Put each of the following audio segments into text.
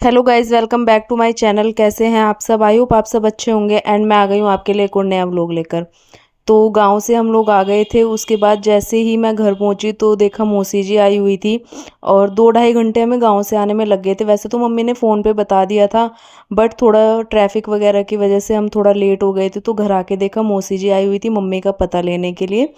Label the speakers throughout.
Speaker 1: Hello guys, welcome back to my channel. कैसे हैं आप सब? आई होप आप सब अच्छे होंगे। एंड मैं आ गई हूँ आपके लिए एक और नया व्लॉग लेकर। तो गांव से हम लोग आ गए थे। उसके बाद जैसे ही मैं घर पहुंची तो देखा मौसी जी आई हुई थी और 2 ढाई घंटे हमें गांव से आने में लग गए थे। वैसे तो मम्मी ने फ़ोन पे बता दिया था, बट थोड़ा ट्रैफिक वगैरह की वजह से हम थोड़ा लेट हो गए थे। तो घर आके देखा मौसी जी आई हुई थी मम्मी का पता लेने के लिए।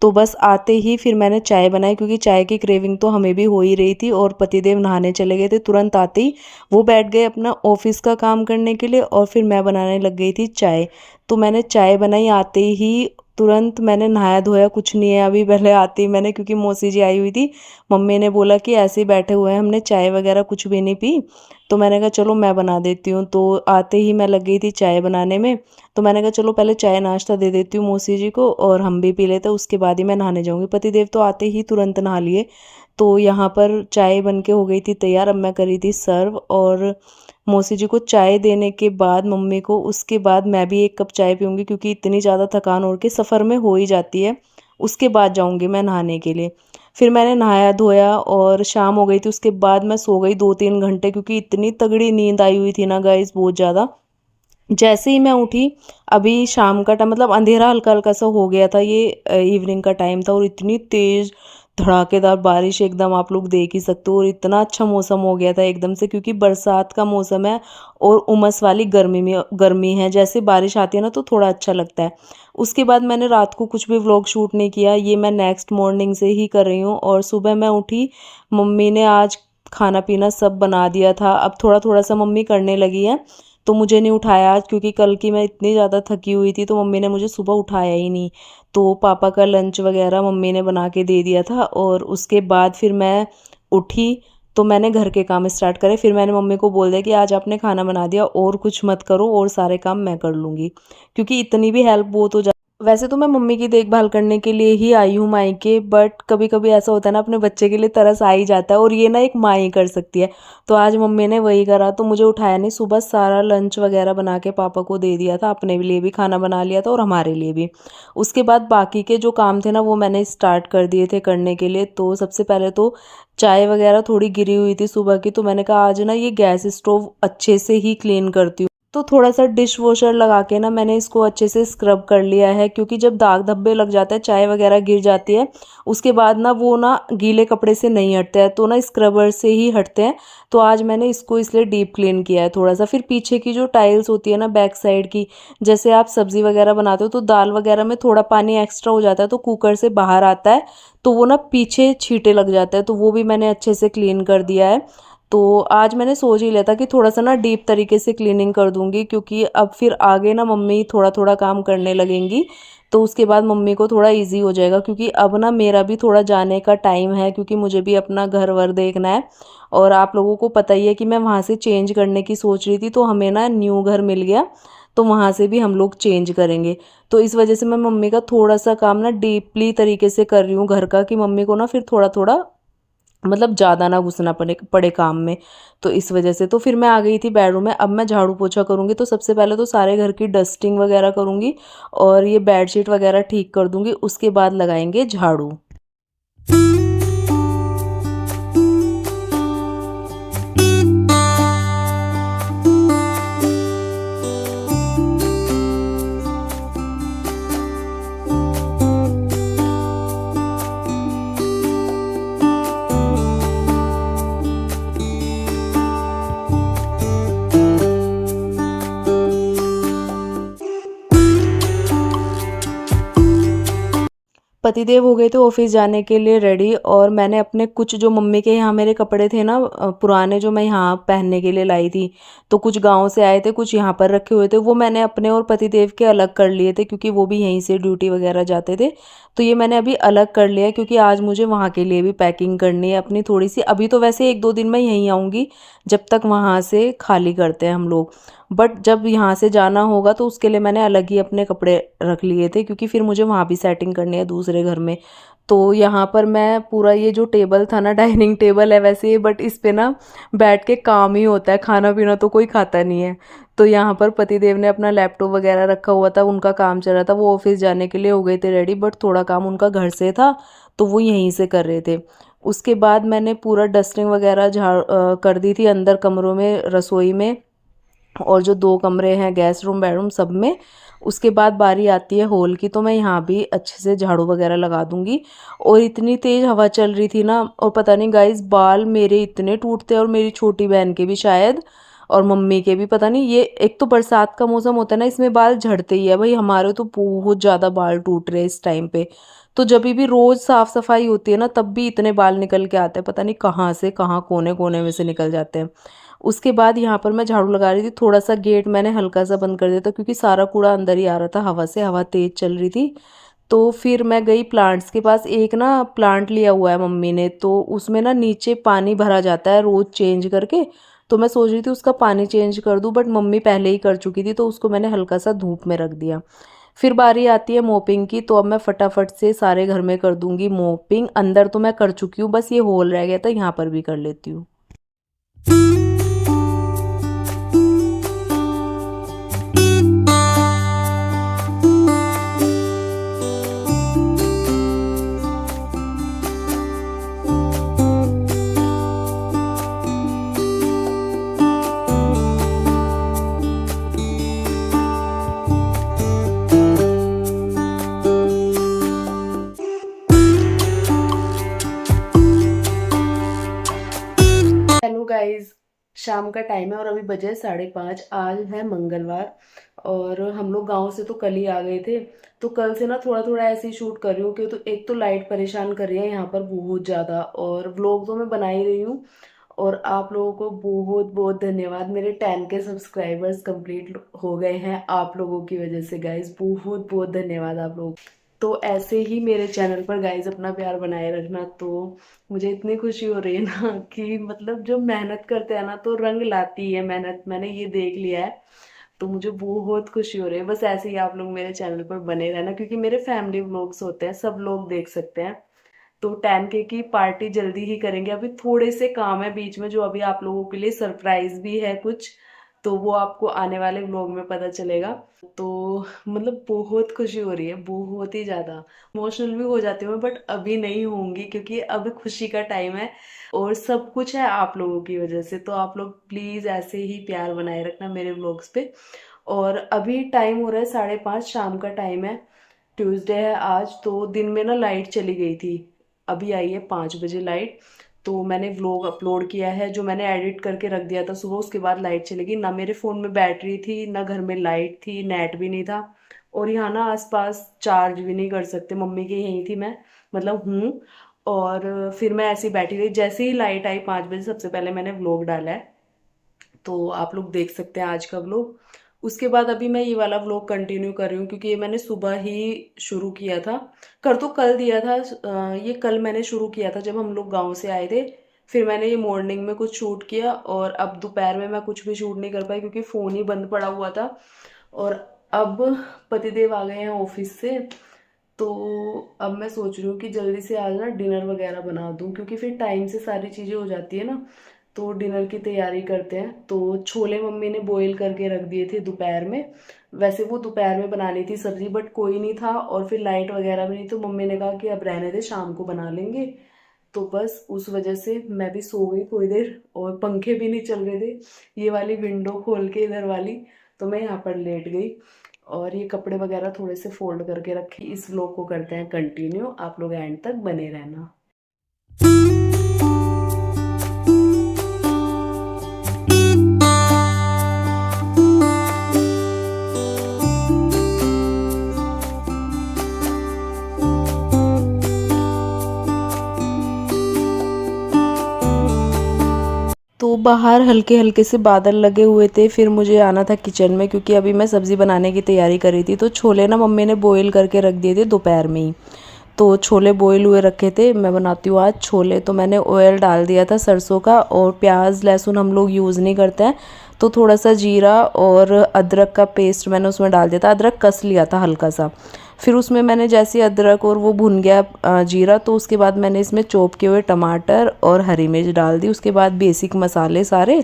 Speaker 1: तो बस आते ही फिर मैंने चाय बनाई, क्योंकि चाय की क्रेविंग तो हमें भी हो ही रही थी। और पतिदेव नहाने चले गए थे। तुरंत आते ही वो बैठ गए अपना ऑफिस का काम करने के लिए और फिर मैं बनाने लग गई थी चाय। तो मैंने चाय बनाई आते ही, तुरंत मैंने नहाया धोया कुछ नहीं है अभी। पहले आते ही मैंने, क्योंकि मौसी जी आई हुई थी, मम्मी ने बोला कि ऐसे ही बैठे हुए हैं, हमने चाय वगैरह कुछ भी नहीं पी। तो मैंने कहा चलो मैं बना देती हूँ। तो आते ही मैं लग गई थी चाय बनाने में। तो मैंने कहा चलो पहले चाय नाश्ता दे देती हूँ मौसी जी को और हम भी पी लेते, उसके बाद ही मैं नहाने जाऊँगी। पतिदेव तो आते ही तुरंत नहा लिए। तो यहाँ पर चाय बन के हो गई थी तैयार। अब मैं करी थी सर्व, और मौसी जी को चाय देने के बाद मम्मी को, उसके बाद मैं भी एक कप चाय पीऊँगी, क्योंकि इतनी ज़्यादा थकान और के सफ़र में हो ही जाती है। उसके बाद जाऊँगी मैं नहाने के लिए। फिर मैंने नहाया धोया और शाम हो गई थी। उसके बाद मैं सो गई 2-3 घंटे, क्योंकि इतनी तगड़ी नींद आई हुई थी ना गाइस, बहुत ज़्यादा। जैसे ही मैं उठी, अभी शाम का टाइम, मतलब अंधेरा हल्का हल्का सा हो गया था। ये इवनिंग का टाइम था और इतनी तेज धड़ाकेदार बारिश एकदम, आप लोग देख ही सकते हो। और इतना अच्छा मौसम हो गया था एकदम से, क्योंकि बरसात का मौसम है और उमस वाली गर्मी है। जैसे बारिश आती है ना तो थोड़ा अच्छा लगता है। उसके बाद मैंने रात को कुछ भी व्लॉग शूट नहीं किया, ये मैं नेक्स्ट मॉर्निंग से ही कर रही हूँ। और सुबह मैं उठी, मम्मी ने आज खाना पीना सब बना दिया था। अब थोड़ा थोड़ा सा मम्मी करने लगी है, तो मुझे नहीं उठाया आज, क्योंकि कल की मैं इतनी ज़्यादा थकी हुई थी। तो मम्मी ने मुझे सुबह उठाया ही नहीं। तो पापा का लंच वगैरह मम्मी ने बना के दे दिया था। और उसके बाद फिर मैं उठी, तो मैंने घर के काम स्टार्ट करे। फिर मैंने मम्मी को बोल दिया कि आज आपने खाना बना दिया और कुछ मत करो, और सारे काम मैं कर लूँगी, क्योंकि इतनी भी हेल्प बहुत हो। वैसे तो मैं मम्मी की देखभाल करने के लिए ही आई हूँ मायके, बट कभी कभी ऐसा होता है ना, अपने बच्चे के लिए तरस आ ही जाता है, और ये ना एक माँ ही कर सकती है। तो आज मम्मी ने वही करा, तो मुझे उठाया नहीं। सुबह सारा लंच वगैरह बना के पापा को दे दिया था, अपने लिए भी खाना बना लिया था और हमारे लिए भी। उसके बाद बाकी के जो काम थे ना, वो मैंने स्टार्ट कर दिए थे करने के लिए। तो सबसे पहले तो चाय वगैरह थोड़ी गिरी हुई थी सुबह की, तो मैंने कहा आज ना ये गैस स्टोव अच्छे से ही क्लीन करती हूँ। तो थोड़ा सा डिश वॉशर लगा के ना मैंने इसको अच्छे से स्क्रब कर लिया है, क्योंकि जब दाग धब्बे लग जाते हैं, चाय वगैरह गिर जाती है, उसके बाद ना वो ना गीले कपड़े से नहीं हटते हैं, तो ना स्क्रबर से ही हटते हैं। तो आज मैंने इसको इसलिए डीप क्लीन किया है थोड़ा सा। फिर पीछे की जो टाइल्स होती है ना बैक साइड की, जैसे आप सब्जी वगैरह बनाते हो तो दाल वगैरह में थोड़ा पानी एक्स्ट्रा हो जाता है, तो कुकर से बाहर आता है, तो वो ना पीछे छींटे लग जाते हैं। तो वो भी मैंने अच्छे से क्लीन कर दिया है। तो आज मैंने सोच ही लिया था कि थोड़ा सा ना डीप तरीके से क्लीनिंग कर दूंगी, क्योंकि अब फिर आगे ना मम्मी थोड़ा थोड़ा काम करने लगेंगी। तो उसके बाद मम्मी को थोड़ा इजी हो जाएगा, क्योंकि अब ना मेरा भी थोड़ा जाने का टाइम है, क्योंकि मुझे भी अपना घर वर देखना है। और आप लोगों को पता ही है कि मैं वहाँ से चेंज करने की सोच रही थी, तो हमें ना न्यू घर मिल गया, तो वहाँ से भी हम लोग चेंज करेंगे। तो इस वजह से मैं मम्मी का थोड़ा सा काम ना डीपली तरीके से कर रही हूँ घर का, कि मम्मी को ना फिर थोड़ा थोड़ा, मतलब ज़्यादा ना घुसना पड़े पड़े काम में। तो इस वजह से तो फिर मैं आ गई थी बेडरूम में। अब मैं झाड़ू पोछा करूँगी। तो सबसे पहले तो सारे घर की डस्टिंग वगैरह करूँगी और ये बेडशीट वगैरह ठीक कर दूँगी, उसके बाद लगाएंगे झाड़ू। पतिदेव हो गए थे ऑफिस जाने के लिए रेडी, और मैंने अपने कुछ जो मम्मी के यहाँ मेरे कपड़े थे ना पुराने, जो मैं यहाँ पहनने के लिए लाई थी, तो कुछ गांव से आए थे, कुछ यहाँ पर रखे हुए थे, वो मैंने अपने और पतिदेव के अलग कर लिए थे, क्योंकि वो भी यहीं से ड्यूटी वगैरह जाते थे। तो ये मैंने अभी अलग कर लिया, क्योंकि आज मुझे वहाँ के लिए भी पैकिंग करनी है अपनी थोड़ी सी। अभी तो वैसे 1-2 दिन में यहीं आऊँगी, जब तक वहाँ से खाली करते हैं हम लोग। बट जब यहाँ से जाना होगा तो उसके लिए मैंने अलग ही अपने कपड़े रख लिए थे, क्योंकि फिर मुझे वहाँ भी सेटिंग करनी है दूसरे घर में। तो यहाँ पर मैं पूरा, ये जो टेबल था ना, डाइनिंग टेबल है वैसे ये, बट इस पे ना बैठ के काम ही होता है, खाना पीना तो कोई खाता नहीं है। तो यहाँ पर पतिदेव ने अपना लैपटॉप वगैरह रखा हुआ था, उनका काम चल रहा था, वो ऑफिस जाने के लिए हो गए थे रेडी, बट थोड़ा काम उनका घर से था, तो वो यहीं से कर रहे थे। उसके बाद मैंने पूरा डस्टिंग वगैरह कर दी थी अंदर कमरों में, रसोई में, और जो 2 कमरे हैं गेस्ट रूम बेडरूम सब में। उसके बाद बारी आती है हॉल की, तो मैं यहाँ भी अच्छे से झाड़ू वगैरह लगा दूँगी। और इतनी तेज़ हवा चल रही थी ना, और पता नहीं गाइस बाल मेरे इतने टूटते हैं, और मेरी छोटी बहन के भी शायद, और मम्मी के भी पता नहीं। ये एक तो बरसात का मौसम होता है ना, इसमें बाल झड़ते ही है भाई, हमारे तो बहुत ज़्यादा बाल टूट रहे हैं इस टाइम पे। तो जब भी रोज़ साफ़ सफाई होती है ना, तब भी इतने बाल निकल के आते हैं, पता नहीं कहाँ से कहाँ कोने कोने में से निकल जाते हैं। उसके बाद यहाँ पर मैं झाड़ू लगा रही थी, थोड़ा सा गेट मैंने हल्का सा बंद कर दिया था क्योंकि सारा कूड़ा अंदर ही आ रहा था हवा से, हवा तेज़ चल रही थी। तो फिर मैं गई प्लांट्स के पास। एक ना प्लांट लिया हुआ है मम्मी ने, तो उसमें ना नीचे पानी भरा जाता है रोज़ चेंज करके। तो मैं सोच रही थी उसका पानी चेंज कर दूं, बट मम्मी पहले ही कर चुकी थी, तो उसको मैंने हल्का सा धूप में रख दिया। फिर बारी आती है मोपिंग की, तो अब मैं फटाफट से सारे घर में कर दूंगी मोपिंग। अंदर तो मैं कर चुकी हूँ, बस ये हॉल रह गया था, यहाँ पर भी कर लेती हूँ। हेलो गाइस, शाम का टाइम है और अभी बजे 5:30। आज है मंगलवार, और हम लोग गांव से तो कल ही आ गए थे। तो कल से ना थोड़ा थोड़ा ऐसे ही शूट कर रही हूँ कि तो एक तो लाइट परेशान कर रही है यहाँ पर बहुत ज़्यादा, और व्लॉग तो मैं बना ही रही हूँ। और आप लोगों को बहुत बहुत धन्यवाद, मेरे 10 के सब्सक्राइबर्स कंप्लीट हो गए हैं आप लोगों की वजह से गाइस, बहुत बहुत धन्यवाद आप लोग। तो ऐसे ही मेरे चैनल पर गाइस अपना प्यार बनाए रखना। तो मुझे इतनी खुशी हो रही है ना कि मतलब जो मेहनत करते हैं ना तो रंग लाती है मेहनत, मैंने ये देख लिया है। तो मुझे बहुत खुशी हो रही है। बस ऐसे ही आप लोग मेरे चैनल पर बने रहना, क्योंकि मेरे फैमिली व्लॉग्स होते हैं, सब लोग देख सकते हैं। तो 10K की पार्टी जल्दी ही करेंगे। अभी थोड़े से काम है बीच में, जो अभी आप लोगों के लिए सरप्राइज भी है कुछ, तो वो आपको आने वाले व्लॉग में पता चलेगा। तो मतलब बहुत खुशी हो रही है, बहुत ही ज्यादा इमोशनल भी हो जाती हूँ मैं, बट अभी नहीं होंगी क्योंकि अब खुशी का टाइम है, और सब कुछ है आप लोगों की वजह से। तो आप लोग प्लीज ऐसे ही प्यार बनाए रखना मेरे व्लॉग्स पे। और अभी टाइम हो रहा है 5:30, शाम का टाइम है, ट्यूसडे है आज। तो दिन में ना लाइट चली गई थी, अभी आई है 5 बजे लाइट। तो मैंने व्लॉग अपलोड किया है जो मैंने एडिट करके रख दिया था सुबह, उसके बाद लाइट चली गई। ना मेरे फ़ोन में बैटरी थी, ना घर में लाइट थी, नेट भी नहीं था, और यहाँ ना आसपास चार्ज भी नहीं कर सकते। मम्मी के यहीं थी मैं, मतलब हूँ। और फिर मैं ऐसे ही बैठी रही, जैसे ही लाइट आई 5 बजे सबसे पहले मैंने व्लॉग डाला है, तो आप लोग देख सकते हैं आज का व्लॉग। उसके बाद अभी मैं ये वाला व्लॉग कंटिन्यू कर रही हूँ क्योंकि ये मैंने सुबह ही शुरू किया था। कर तो कल दिया था, ये कल मैंने शुरू किया था जब हम लोग गांव से आए थे। फिर मैंने ये मॉर्निंग में कुछ शूट किया, और अब दोपहर में मैं कुछ भी शूट नहीं कर पाई क्योंकि फ़ोन ही बंद पड़ा हुआ था। और अब पतिदेव आ गए हैं ऑफिस से, तो अब मैं सोच रही हूँ कि जल्दी से आज ना डिनर वगैरह बना दूँ, क्योंकि फिर टाइम से सारी चीज़ें हो जाती है ना। तो डिनर की तैयारी करते हैं। तो छोले मम्मी ने बॉईल करके रख दिए थे दोपहर में। वैसे वो दोपहर में बनानी थी सब्जी, बट कोई नहीं था, और फिर लाइट वगैरह भी नहीं, तो मम्मी ने कहा कि अब रहने दे, शाम को बना लेंगे। तो बस उस वजह से मैं भी सो गई थोड़ी देर, और पंखे भी नहीं चल रहे थे, ये वाली विंडो खोल के इधर वाली, तो मैं यहाँ पर लेट गई। और ये कपड़े वगैरह थोड़े से फोल्ड करके रखे। इस व्लॉग को करते हैं कंटिन्यू, आप लोग एंड तक बने रहना। तो बाहर हल्के हल्के से बादल लगे हुए थे। फिर मुझे आना था किचन में, क्योंकि अभी मैं सब्ज़ी बनाने की तैयारी कर रही थी। तो छोले ना मम्मी ने बॉईल करके रख दिए थे दोपहर में ही, तो छोले बॉईल हुए रखे थे। मैं बनाती हूँ आज छोले। तो मैंने ऑयल डाल दिया था सरसों का, और प्याज लहसुन हम लोग यूज़ नहीं करते हैं, तो थोड़ा सा जीरा और अदरक का पेस्ट मैंने उसमें डाल दिया था। अदरक कस लिया था हल्का सा। फिर उसमें मैंने जैसे अदरक और वो भुन गया जीरा, तो उसके बाद मैंने इसमें चॉप किए हुए टमाटर और हरी मिर्च डाल दी। उसके बाद बेसिक मसाले सारे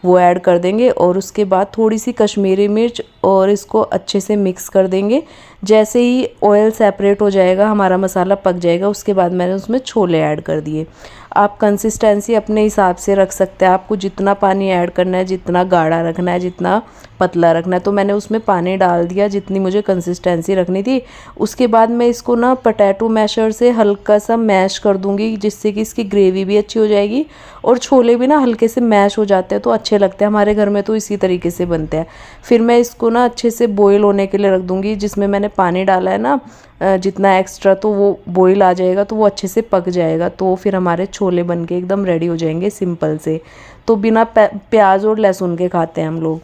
Speaker 1: वो ऐड कर देंगे, और उसके बाद थोड़ी सी कश्मीरी मिर्च, और इसको अच्छे से मिक्स कर देंगे जैसे ही ऑयल सेपरेट हो जाएगा, हमारा मसाला पक जाएगा, उसके बाद मैंने उसमें छोले ऐड कर दिए। आप कंसिस्टेंसी अपने हिसाब से रख सकते हैं, आपको जितना पानी ऐड करना है, जितना गाढ़ा रखना है, जितना पतला रखना है। तो मैंने उसमें पानी डाल दिया जितनी मुझे कंसिस्टेंसी रखनी थी। उसके बाद मैं इसको ना पोटैटो मैशर से हल्का सा मैश कर दूंगी, जिससे कि इसकी ग्रेवी भी अच्छी हो जाएगी और छोले भी ना हल्के से मैश हो जाते हैं तो अच्छे लगते हैं। हमारे घर में तो इसी तरीके से बनते हैं। फिर मैं इसको ना अच्छे से बॉईल होने के लिए रख दूंगी। जिसमें मैंने पानी डाला है ना जितना एक्स्ट्रा, तो वो बॉईल आ जाएगा तो वो अच्छे से पक जाएगा। तो फिर हमारे छोले बन के एकदम रेडी हो जाएंगे सिंपल से। तो बिना प्याज और लहसुन के खाते हैं हम लोग।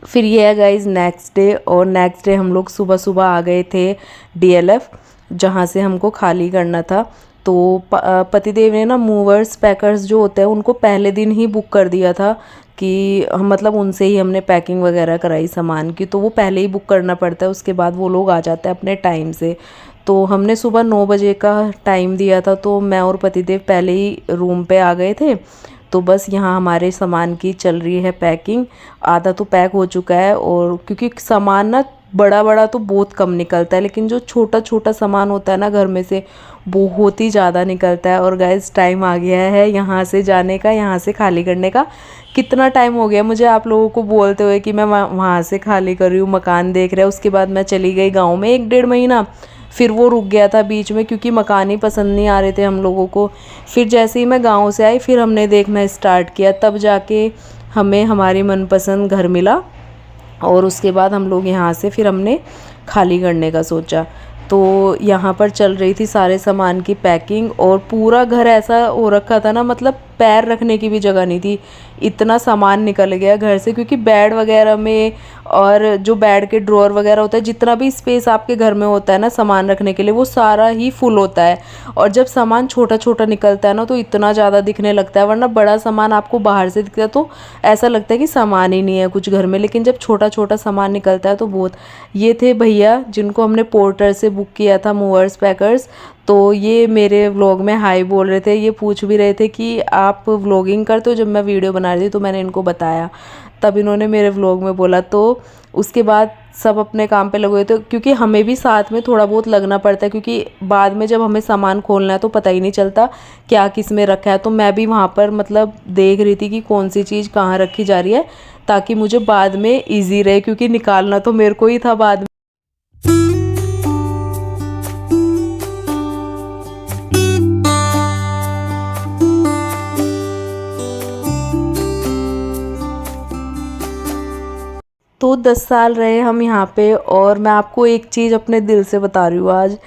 Speaker 1: फिर ये है गाइज नेक्स्ट डे, और नेक्स्ट डे हम लोग सुबह सुबह आ गए थे DLF, जहाँ से हमको खाली करना था। तो पतिदेव ने ना मूवर्स पैकर्स जो होते हैं उनको पहले दिन ही बुक कर दिया था कि मतलब उनसे ही हमने पैकिंग वगैरह कराई सामान की। तो वो पहले ही बुक करना पड़ता है, उसके बाद वो लोग आ जाते हैं अपने टाइम से। तो हमने सुबह 9 बजे का टाइम दिया था, तो मैं और पतिदेव पहले ही रूम पे आ गए थे। तो बस यहाँ हमारे सामान की चल रही है पैकिंग। आधा तो पैक हो चुका है, और क्योंकि सामान ना बड़ा बड़ा तो बहुत कम निकलता है, लेकिन जो छोटा छोटा सामान होता है ना घर में से, बहुत ही ज़्यादा निकलता है। और गाइस टाइम आ गया है यहाँ से जाने का, यहाँ से खाली करने का। कितना टाइम हो गया मुझे आप लोगों को बोलते हुए कि मैं वहाँ से खाली कर रही हूँ, मकान देख रहे हैं। उसके बाद मैं चली गई गाँव में 1-1.5 महीना, फिर वो रुक गया था बीच में क्योंकि मकान ही पसंद नहीं आ रहे थे हम लोगों को। फिर जैसे ही मैं गाँव से आई, फिर हमने देखना स्टार्ट किया, तब जाके हमें हमारी मनपसंद घर मिला। और उसके बाद हम लोग यहाँ से फिर हमने खाली करने का सोचा। तो यहाँ पर चल रही थी सारे सामान की पैकिंग, और पूरा घर ऐसा हो रखा था ना, मतलब पैर रखने की भी जगह नहीं थी, इतना सामान निकल गया घर से। क्योंकि बेड वगैरह में और जो बेड के ड्रॉअर वगैरह होता है, जितना भी स्पेस आपके घर में होता है ना सामान रखने के लिए, वो सारा ही फुल होता है। और जब सामान छोटा छोटा निकलता है ना, तो इतना ज़्यादा दिखने लगता है। वरना बड़ा सामान आपको बाहर से दिखता है तो ऐसा लगता है कि सामान ही नहीं है कुछ घर में, लेकिन जब छोटा छोटा सामान निकलता है तो बहुत। ये थे भैया जिनको हमने पोर्टर से बुक किया था, मूवर्स पैकर्स। तो ये मेरे व्लॉग में हाय बोल रहे थे, ये पूछ भी रहे थे कि आप व्लॉगिंग करते हो। जब मैं वीडियो बना रही थी तो मैंने इनको बताया, तब इन्होंने मेरे व्लॉग में बोला। तो उसके बाद सब अपने काम पे लगे हुए थे, क्योंकि हमें भी साथ में थोड़ा बहुत लगना पड़ता है, क्योंकि बाद में जब हमें सामान खोलना है तो पता ही नहीं चलता क्या किस में रखा है। तो मैं भी वहाँ पर मतलब देख रही थी कि कौन सी चीज़ कहाँ रखी जा रही है, ताकि मुझे बाद में ईजी रहे, क्योंकि निकालना तो मेरे को ही था बाद में। तो 10 साल रहे हम यहाँ पे, और मैं आपको एक चीज़ अपने दिल से बता रही हूँ आज।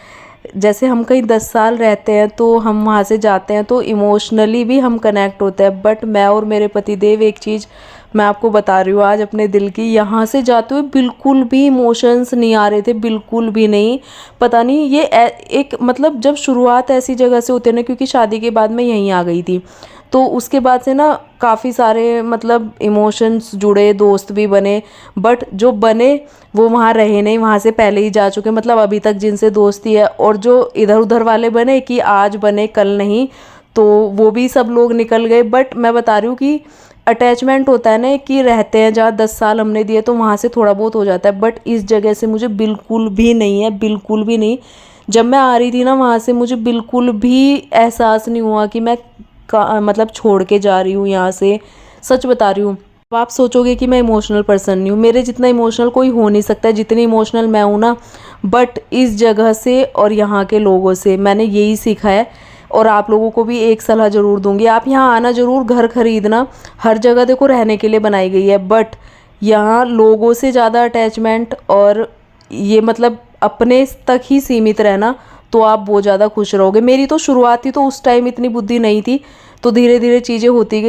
Speaker 1: जैसे हम कहीं 10 साल रहते हैं तो हम वहाँ से जाते हैं तो इमोशनली भी हम कनेक्ट होते हैं। बट मैं और मेरे पतिदेव, एक चीज़ मैं आपको बता रही हूँ आज अपने दिल की, यहाँ से जाते हुए बिल्कुल भी इमोशंस नहीं आ रहे थे, बिल्कुल भी नहीं। पता नहीं ये एक मतलब जब शुरुआत ऐसी जगह से होती है ना, क्योंकि शादी के बाद मैं यहीं आ गई थी, तो उसके बाद से ना काफ़ी सारे मतलब इमोशंस जुड़े, दोस्त भी बने। बट जो बने वो वहाँ रहे नहीं, वहाँ से पहले ही जा चुके, मतलब अभी तक जिनसे दोस्ती है। और जो इधर उधर वाले बने कि आज बने कल नहीं, तो वो भी सब लोग निकल गए। बट मैं बता रही हूँ कि अटैचमेंट होता है ना, कि रहते हैं जहाँ 10 साल हमने दिए तो वहाँ से थोड़ा बहुत हो जाता है। बट इस जगह से मुझे बिल्कुल भी नहीं है, बिल्कुल भी नहीं। जब मैं आ रही थी ना वहाँ से, मुझे बिल्कुल भी एहसास नहीं हुआ कि मैं मतलब छोड़ के जा रही हूँ यहाँ से। सच बता रही हूँ। अब आप सोचोगे कि मैं इमोशनल पर्सन नहीं हूँ, मेरे जितना इमोशनल कोई हो नहीं सकता जितनी इमोशनल मैं हूँ ना। बट इस जगह से और यहाँ के लोगों से मैंने यही सीखा है, और आप लोगों को भी एक सलाह ज़रूर दूंगी, आप यहाँ आना ज़रूर। घर खरीदना हर जगह देखो रहने के लिए बनाई गई है, बट यहाँ लोगों से ज़्यादा अटैचमेंट और ये मतलब अपने तक ही सीमित रहना, तो आप बहुत ज़्यादा खुश रहोगे। मेरी तो शुरुआत थी तो उस टाइम इतनी बुद्धि नहीं थी, तो धीरे धीरे चीज़ें होती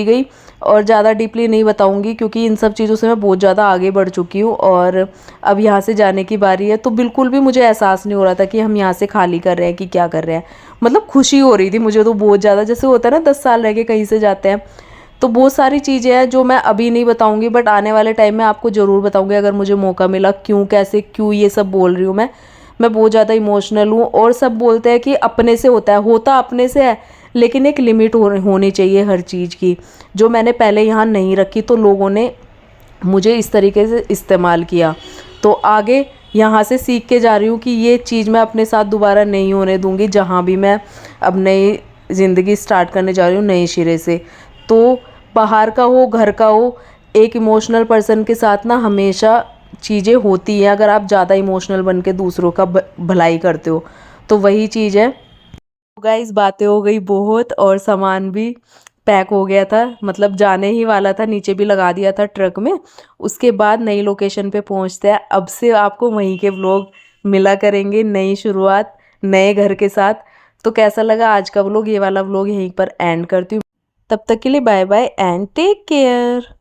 Speaker 1: गई। और ज़्यादा डीपली नहीं बताऊंगी क्योंकि इन सब चीज़ों से मैं बहुत ज़्यादा आगे बढ़ चुकी हूँ। और अब यहाँ से जाने की बारी है, तो बिल्कुल भी मुझे एहसास नहीं हो रहा था कि हम यहाँ से खाली कर रहे हैं कि क्या कर रहे हैं। मतलब खुशी हो रही थी मुझे तो बहुत ज़्यादा, जैसे होता है ना 10 साल रह के कहीं से जाते हैं। तो बहुत सारी चीज़ें हैं जो मैं अभी नहीं बताऊँगी, बट आने वाले टाइम में आपको ज़रूर बताऊँगी अगर मुझे मौका मिला। क्यों कैसे क्यों ये सब बोल रही हूँ मैं बहुत ज़्यादा इमोशनल हूँ। और सब बोलते हैं कि अपने से होता अपने से है, लेकिन एक लिमिट होनी चाहिए हर चीज़ की, जो मैंने पहले यहाँ नहीं रखी। तो लोगों ने मुझे इस तरीके से इस्तेमाल किया, तो आगे यहाँ से सीख के जा रही हूँ कि ये चीज़ मैं अपने साथ दोबारा नहीं होने दूँगी, जहाँ भी मैं अब नई ज़िंदगी स्टार्ट करने जा रही हूँ नए सिरे से। तो बाहर का हो घर का हो, एक इमोशनल पर्सन के साथ ना हमेशा चीज़ें होती हैं अगर आप ज़्यादा इमोशनल बन के दूसरों का भलाई करते हो, तो वही चीज़ है। गाइस बातें हो गई बहुत और सामान भी पैक हो गया था, मतलब जाने ही वाला था, नीचे भी लगा दिया था ट्रक में। उसके बाद नई लोकेशन पे पहुंचते हैं। अब से आपको वहीं के व्लॉग मिला करेंगे, नई शुरुआत नए घर के साथ। तो कैसा लगा आज का व्लॉग, ये वाला व्लॉग यहीं पर एंड करती हूँ। तब तक के लिए bye bye and take care.